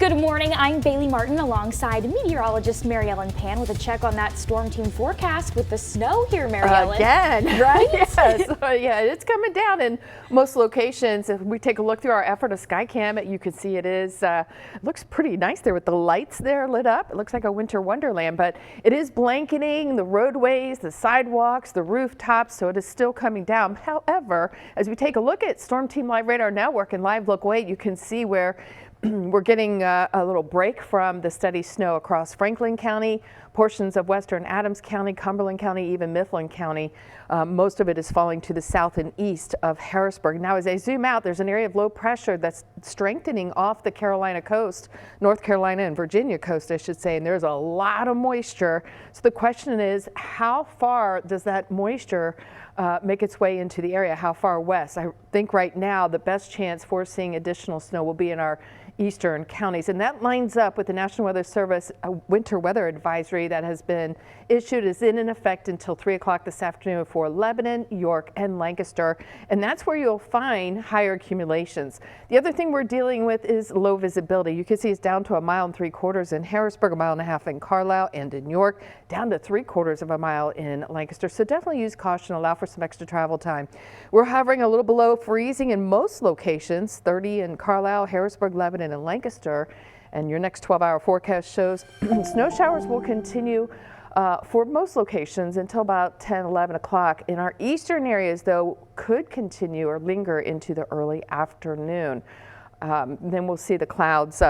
Good morning, I'm Bailey Martin alongside meteorologist Mary Ellen Pan with a check on that storm team forecast with the snow here, Mary Ellen. Again, right? Yes, yeah, it's coming down in most locations. If we take a look through our effort of Skycam, you can see it looks pretty nice there with the lights there lit up. It looks like a winter wonderland, but it is blanketing the roadways, the sidewalks, the rooftops, so it is still coming down. However, as we take a look at Storm Team Live Radar now working live local 8, you can see where we're getting a little break from the steady snow across Franklin County, portions of western Adams County, Cumberland County, even Mifflin County. Most of it is falling to the south and east of Harrisburg. Now, as I zoom out, there's an area of low pressure that's strengthening off the Carolina coast, North Carolina and Virginia coast, I should say, and there's a lot of moisture. So the question is, how far does that moisture make its way into the area? How far west? I think right now the best chance for seeing additional snow will be in our eastern counties, and that lines up with the National Weather Service winter weather advisory that has been issued, is in effect until 3 o'clock this afternoon for Lebanon, York, and Lancaster, and that's where you'll find higher accumulations. The other thing we're dealing with is low visibility. You can see it's down to 1.75 miles in Harrisburg, 1.5 miles in Carlisle and in York, down to 3/4 mile in Lancaster. So definitely use caution, allow for some extra travel time. We're hovering a little below freezing in most locations, 30 in Carlisle, Harrisburg, Lebanon, and Lancaster. And your next 12-hour forecast shows snow showers will continue for most locations until about 10, 11 o'clock. In our eastern areas, though, could continue or linger into the early afternoon. Then we'll see the clouds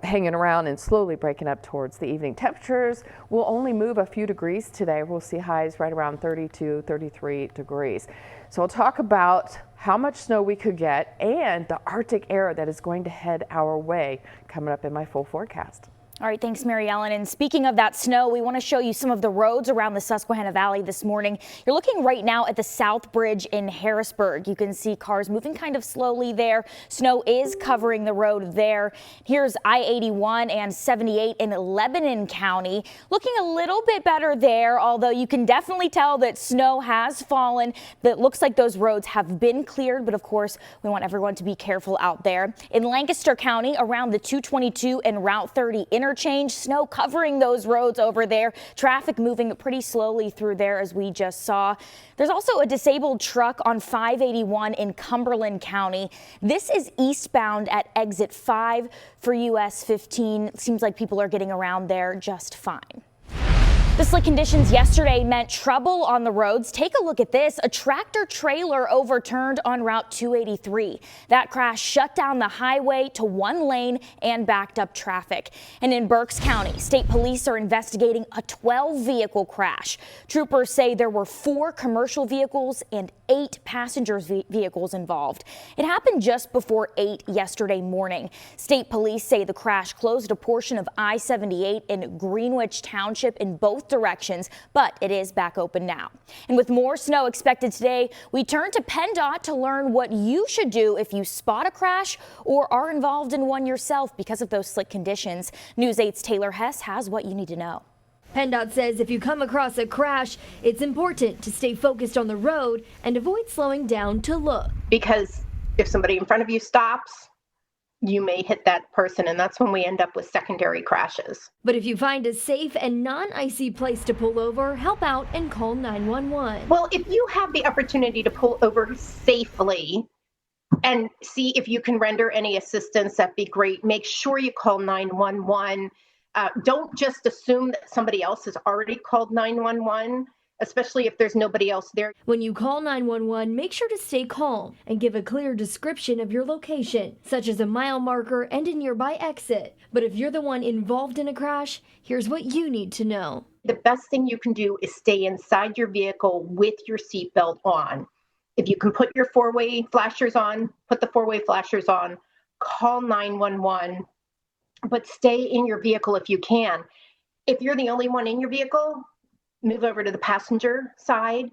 hanging around and slowly breaking up towards the evening. Temperatures will only move a few degrees today. We'll see highs right around 32, 33 degrees. So I'll talk about how much snow we could get and the Arctic air that is going to head our way coming up in my full forecast. All right, thanks, Mary Ellen. And speaking of that snow, we want to show you some of the roads around the Susquehanna Valley this morning. You're looking right now at the South Bridge in Harrisburg. You can see cars moving kind of slowly there. Snow is covering the road there. Here's I-81 and 78 in Lebanon County. Looking a little bit better there, although you can definitely tell that snow has fallen. That looks like those roads have been cleared, but of course, we want everyone to be careful out there. In Lancaster County, around the 222 and Route 30 interchange, snow covering those roads over there. Traffic moving pretty slowly through there, as we just saw. There's also a disabled truck on 581 in Cumberland County. This is eastbound at exit 5 for US 15. Seems like people are getting around there just fine. The slick conditions yesterday meant trouble on the roads. Take a look at this. A tractor trailer overturned on Route 283. That crash shut down the highway to one lane and backed up traffic. And in Berks County, state police are investigating a 12-vehicle crash. Troopers say there were 4 commercial vehicles and 8 passenger vehicles involved. It happened just before 8 yesterday morning. State police say the crash closed a portion of I-78 in Greenwich Township in both directions, but it is back open now. And with more snow expected today, we turn to PennDOT to learn what you should do if you spot a crash or are involved in one yourself because of those slick conditions. News 8's Taylor Hess has what you need to know. PennDOT says if you come across a crash, it's important to stay focused on the road and avoid slowing down to look. Because if somebody in front of you stops, you may hit that person, and that's when we end up with secondary crashes. But if you find a safe and non-icy place to pull over, help out and call 911. Well, if you have the opportunity to pull over safely and see if you can render any assistance, that'd be great. Make sure you call 911. Don't just assume that somebody else has already called 911. Especially if there's nobody else there. When you call 911, make sure to stay calm and give a clear description of your location, such as a mile marker and a nearby exit. But if you're the one involved in a crash, here's what you need to know. The best thing you can do is stay inside your vehicle with your seatbelt on. If you can put your four-way flashers on, put the four-way flashers on, call 911, but stay in your vehicle if you can. If you're the only one in your vehicle, move over to the passenger side.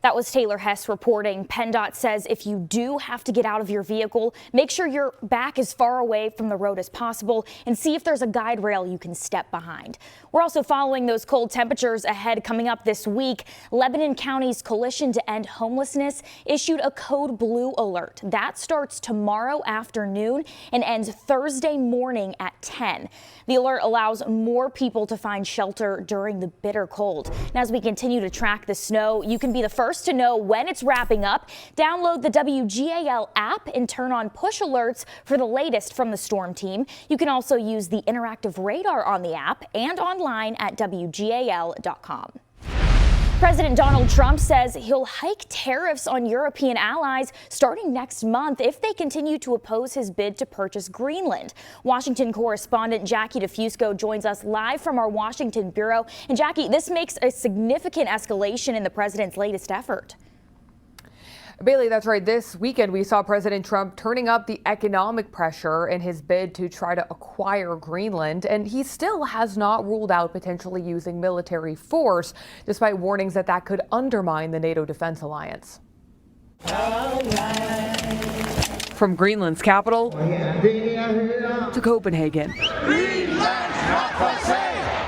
That was Taylor Hess reporting. PennDOT says if you do have to get out of your vehicle, make sure your back is far away from the road as possible and see if there's a guide rail you can step behind. We're also following those cold temperatures ahead coming up this week. Lebanon County's Coalition to End Homelessness issued a code blue alert. That starts tomorrow afternoon and ends Thursday morning at 10. The alert allows more people to find shelter during the bitter cold. And as we continue to track the snow, you can be the first to know when it's wrapping up. Download the WGAL app and turn on push alerts for the latest from the storm team. You can also use the interactive radar on the app and online at WGAL.com. President Donald Trump says he'll hike tariffs on European allies starting next month if they continue to oppose his bid to purchase Greenland. Washington correspondent Jackie DeFusco joins us live from our Washington bureau. And Jackie, this makes a significant escalation in the president's latest effort. Bailey, that's right. This weekend, we saw President Trump turning up the economic pressure in his bid to try to acquire Greenland, and he still has not ruled out potentially using military force, despite warnings that that could undermine the NATO defense alliance. From Greenland's capital to Copenhagen,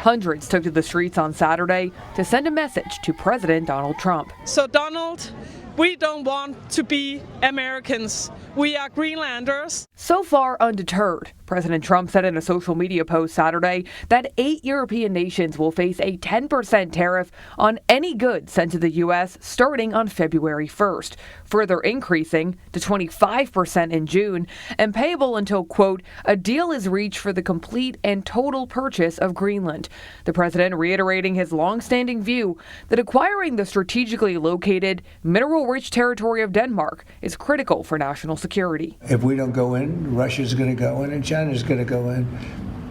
hundreds took to the streets on Saturday to send a message to President Donald Trump. So Donald, we don't want to be Americans. We are Greenlanders. So far undeterred, President Trump said in a social media post Saturday that 8 European nations will face a 10% tariff on any goods sent to the U.S. starting on February 1st, further increasing to 25% in June and payable until, quote, a deal is reached for the complete and total purchase of Greenland. The president reiterating his longstanding view that acquiring the strategically located, mineral-rich territory of Denmark is critical for national security. If we don't go in, Russia's going to go in and China's going to go in.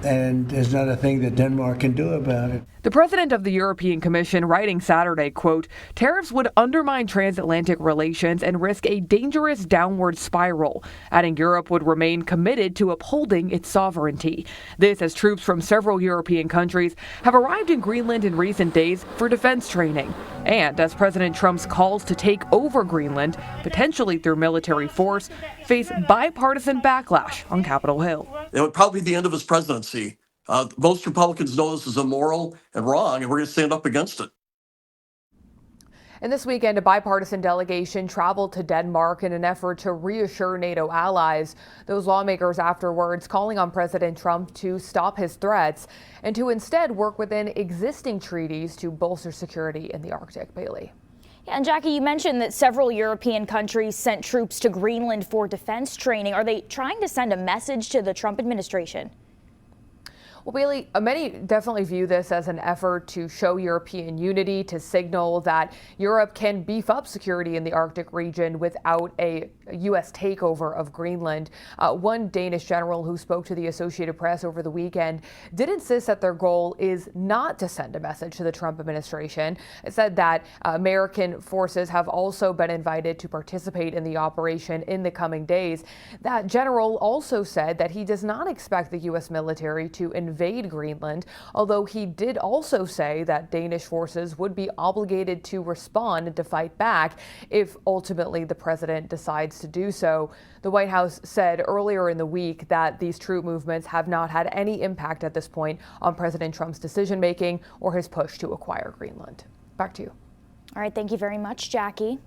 And there's not a thing that Denmark can do about it. The president of the European Commission writing Saturday, quote, tariffs would undermine transatlantic relations and risk a dangerous downward spiral, adding Europe would remain committed to upholding its sovereignty. This as troops from several European countries have arrived in Greenland in recent days for defense training. And as President Trump's calls to take over Greenland, potentially through military force, face bipartisan backlash on Capitol Hill. It would probably be the end of his presidency. Most Republicans know this is immoral and wrong, and we're going to stand up against it. And this weekend, a bipartisan delegation traveled to Denmark in an effort to reassure NATO allies. Those lawmakers afterwards calling on President Trump to stop his threats and to instead work within existing treaties to bolster security in the Arctic. Bailey. And Jackie, you mentioned that several European countries sent troops to Greenland for defense training. Are they trying to send a message to the Trump administration? Well, Bailey, many definitely view this as an effort to show European unity, to signal that Europe can beef up security in the Arctic region without a U.S. takeover of Greenland. One Danish general who spoke to the Associated Press over the weekend did insist that their goal is not to send a message to the Trump administration. It said that American forces have also been invited to participate in the operation in the coming days. That general also said that he does not expect the U.S. military to invade Greenland, although he did also say that Danish forces would be obligated to respond and to fight back if ultimately the president decides to do so. The White House said earlier in the week that these troop movements have not had any impact at this point on President Trump's decision making or his push to acquire Greenland. Back to you. All right, thank you very much, Jackie.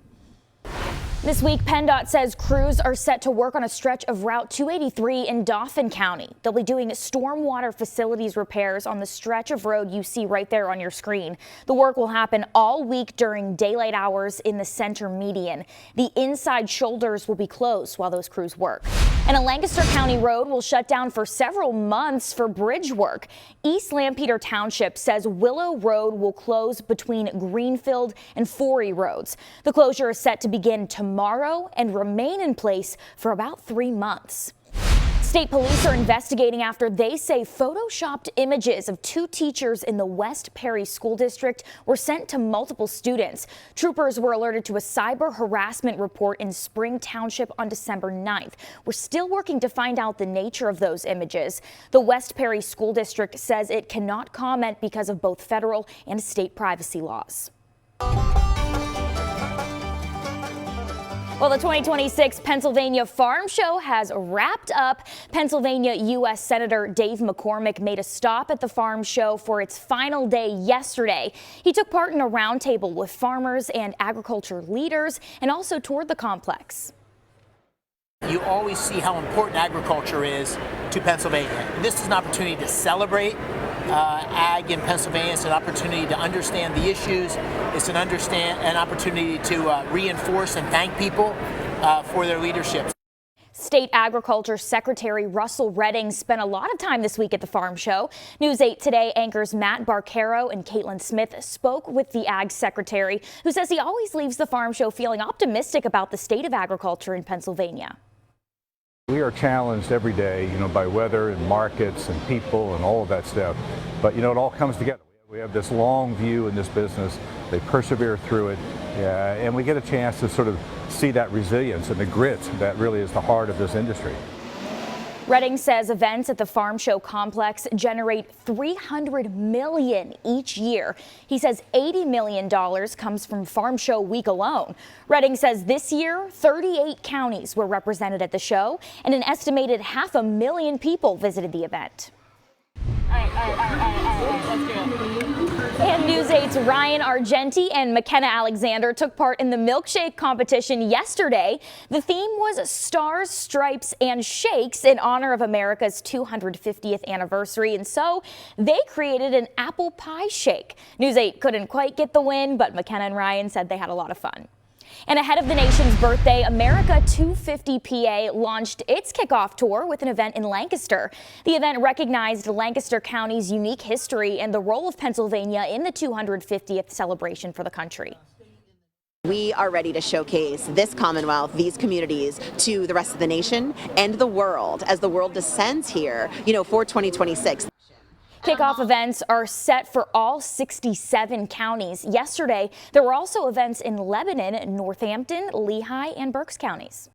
This week, PennDOT says crews are set to work on a stretch of Route 283 in Dauphin County. They'll be doing stormwater facilities repairs on the stretch of road you see right there on your screen. The work will happen all week during daylight hours in the center median. The inside shoulders will be closed while those crews work. And a Lancaster County road will shut down for several months for bridge work. East Lampeter Township says Willow Road will close between Greenfield and Forey roads. The closure is set to begin tomorrow and remain in place for about 3 months. State police are investigating after they say photoshopped images of 2 teachers in the West Perry School District were sent to multiple students. Troopers were alerted to a cyber harassment report in Spring Township on December 9th. We're still working to find out the nature of those images. The West Perry School District says it cannot comment because of both federal and state privacy laws. Well, the 2026 Pennsylvania Farm Show has wrapped up. Pennsylvania U.S. Senator Dave McCormick made a stop at the farm show for its final day yesterday. He took part in a roundtable with farmers and agriculture leaders and also toured the complex. You always see how important agriculture is to Pennsylvania. And this is an opportunity to celebrate ag in Pennsylvania. It's an opportunity to understand the issues. It's an opportunity to reinforce and thank people for their leadership. State Agriculture Secretary Russell Redding spent a lot of time this week at the farm show. News 8 Today anchors Matt Barcaro and Caitlin Smith spoke with the Ag Secretary, who says he always leaves the farm show feeling optimistic about the state of agriculture in Pennsylvania. We are challenged every day, by weather and markets and people and all of that stuff. But, it all comes together. We have this long view in this business. They persevere through it. And we get a chance to sort of see that resilience and the grit that really is the heart of this industry. Redding says events at the farm show complex generate $300 million each year. He says $80 million comes from Farm Show Week alone. Redding says this year, 38 counties were represented at the show, and an estimated 500,000 people visited the event. And News 8's Ryan Argenti and McKenna Alexander took part in the milkshake competition yesterday. The theme was Stars, Stripes, and Shakes in honor of America's 250th anniversary, and so they created an apple pie shake. News 8 couldn't quite get the win, but McKenna and Ryan said they had a lot of fun. And ahead of the nation's birthday, America 250 PA launched its kickoff tour with an event in Lancaster. The event recognized Lancaster County's unique history and the role of Pennsylvania in the 250th celebration for the country. We are ready to showcase this Commonwealth, these communities, to the rest of the nation and the world as the world descends here, for 2026. Kickoff events are set for all 67 counties. Yesterday, there were also events in Lebanon, Northampton, Lehigh, and Berks counties.